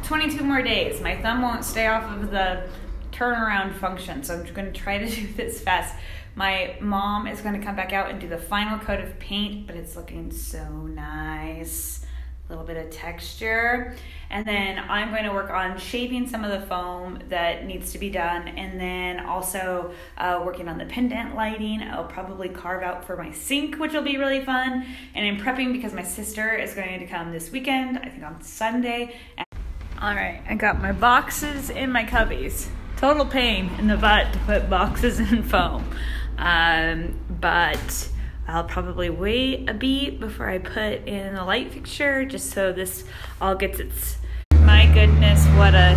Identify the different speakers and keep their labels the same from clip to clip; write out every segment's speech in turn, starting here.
Speaker 1: 22 more days. My thumb won't stay off of the turnaround function, so I'm going to try to do this fast. My mom is going to come back out and do the final coat of paint, but it's looking so nice. A little bit of texture. And then I'm going to work on shaping some of the foam that needs to be done, and then also working on the pendant lighting. I'll probably carve out for my sink, which will be really fun. And I'm prepping because my sister is going to come this weekend, I think on Sunday. All right, I got my boxes in my cubbies. Total pain in the butt to put boxes in foam. But I'll probably wait a beat before I put in a light fixture, just so this all gets its... My goodness, what a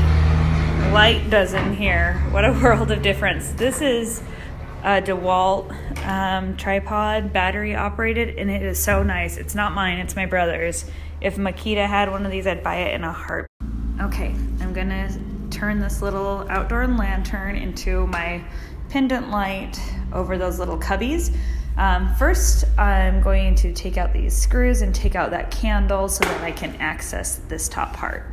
Speaker 1: light does in here. What a world of difference. This is a DeWalt tripod, battery operated, and it is so nice. It's not mine, it's my brother's. If Makita had one of these, I'd buy it in a heartbeat. Okay, I'm gonna turn this little outdoor lantern into my pendant light over those little cubbies. First, I'm going to take out these screws and take out that candle so that I can access this top part.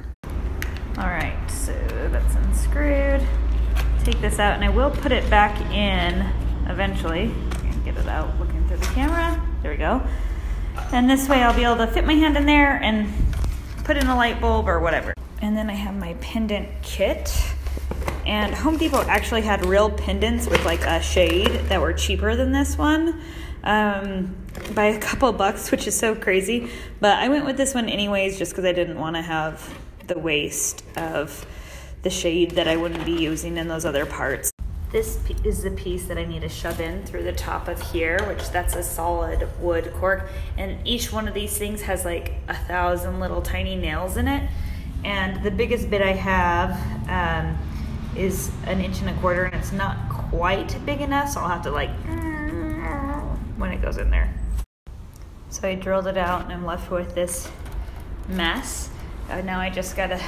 Speaker 1: All right, so that's unscrewed. Take this out, and I will put it back in eventually. I'm gonna get it out looking through the camera. There we go. And this way I'll be able to fit my hand in there and put in a light bulb or whatever. And then I have my pendant kit. And Home Depot actually had real pendants with like a shade that were cheaper than this one by a couple bucks, which is so crazy. But I went with this one anyways just because I didn't want to have the waste of the shade that I wouldn't be using in those other parts. This is the piece that I need to shove in through the top of here, which that's a solid wood cork. And each one of these things has like 1,000 little tiny nails in it. And the biggest bit I have is 1.25 inches, and it's not quite big enough, so I'll have to like, when it goes in there. So I drilled it out and I'm left with this mess. Now I just gotta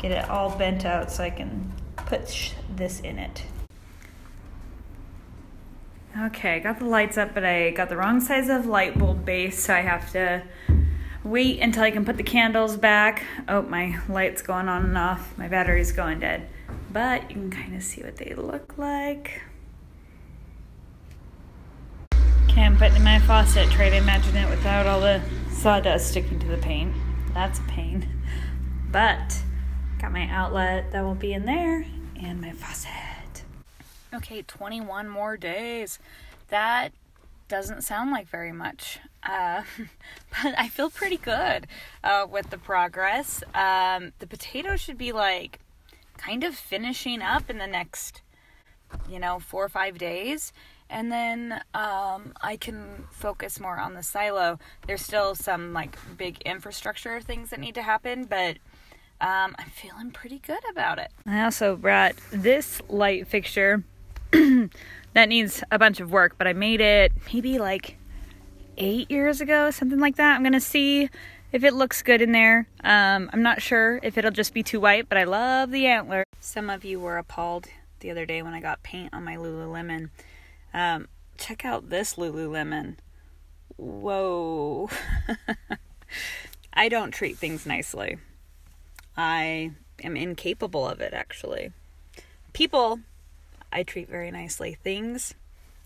Speaker 1: get it all bent out so I can put this in it. Okay, I got the lights up, but I got the wrong size of light bulb base, so I have to wait until I can put the candles back. Oh, my light's going on and off. My battery's going dead. But you can kind of see what they look like. Okay, I'm putting in my faucet. Try to imagine it without all the sawdust sticking to the paint. That's a pain. But got my outlet that will be in there and my faucet. Okay, 21 more days. That doesn't sound like very much, but I feel pretty good with the progress. The potatoes should be like kind of finishing up in the next, 4 or 5 days. And then I can focus more on the silo. There's still some like big infrastructure things that need to happen, but I'm feeling pretty good about it. I also brought this light fixture that needs a bunch of work, but I made it maybe like 8 years ago, something like that. I'm gonna see if it looks good in there. I'm not sure if it'll just be too white, but I love the antler. Some of you were appalled the other day when I got paint on my Lululemon. Check out this Lululemon. Whoa. I don't treat things nicely. I am incapable of it, actually. People, I treat very nicely. Things,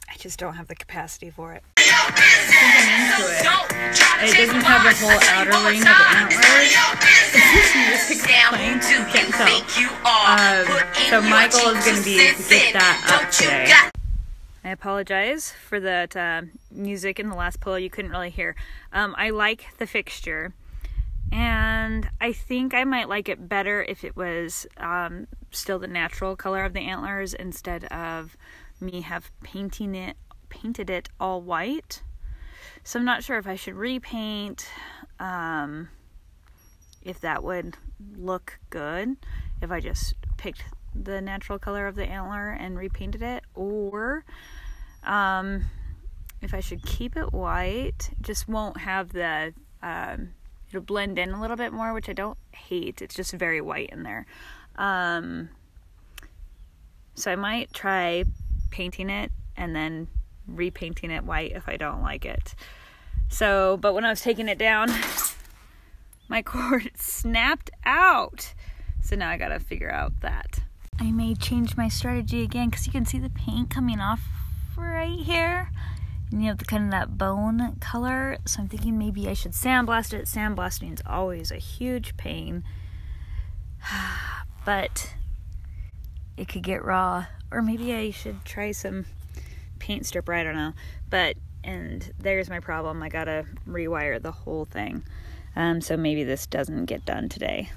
Speaker 1: I just don't have the capacity for it. I think I'm into it. It doesn't have the whole outer ring of antlers. It's just music playing, you can't tell. So my goal is going to be to get that up today. I apologize for that music in the last pull you couldn't really hear. I like the fixture, and I think I might like it better if it was still the natural color of the antlers instead of me have painted it all white. So I'm not sure if I should repaint, if that would look good if I just picked the natural color of the antler and repainted it, or if I should keep it white. Just won't have the it'll blend in a little bit more, which I don't hate. It's just very white in there. So I might try painting it and then repainting it white if I don't like it. So, but when I was taking it down, my cord snapped out. So now I gotta figure out that. I may change my strategy again because you can see the paint coming off right here. And you have the kind of that bone color. So I'm thinking maybe I should sandblast it. Sandblasting is always a huge pain. But it could get raw. Or maybe I should try some paint stripper, I don't know. And there's my problem. I gotta rewire the whole thing. So maybe this doesn't get done today.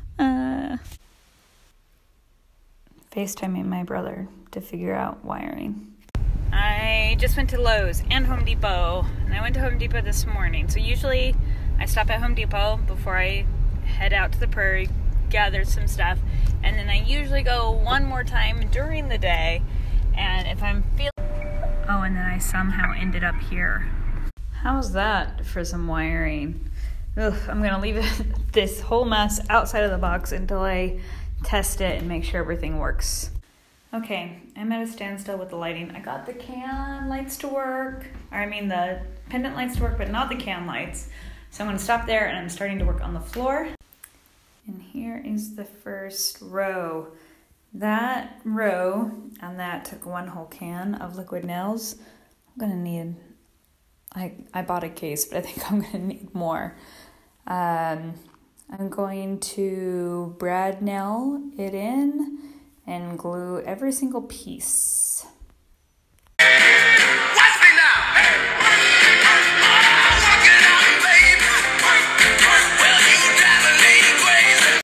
Speaker 1: FaceTiming my brother to figure out wiring. I just went to Lowe's and Home Depot, and I went to Home Depot this morning. So usually I stop at Home Depot before I head out to the prairie, gather some stuff, and then I usually go one more time during the day. And if I'm feeling... Oh, and then I somehow ended up here. How's that for some wiring? Ugh, I'm gonna leave this whole mess outside of the box until I test it and make sure everything works. Okay, I'm at a standstill with the lighting. I got the can lights to work, the pendant lights to work, but not the can lights. So I'm gonna stop there, and I'm starting to work on the floor. And here is the first row. That row and that took one whole can of liquid nails. I'm gonna need, I bought a case, but I think I'm gonna need more. I'm going to brad nail it in and glue every single piece.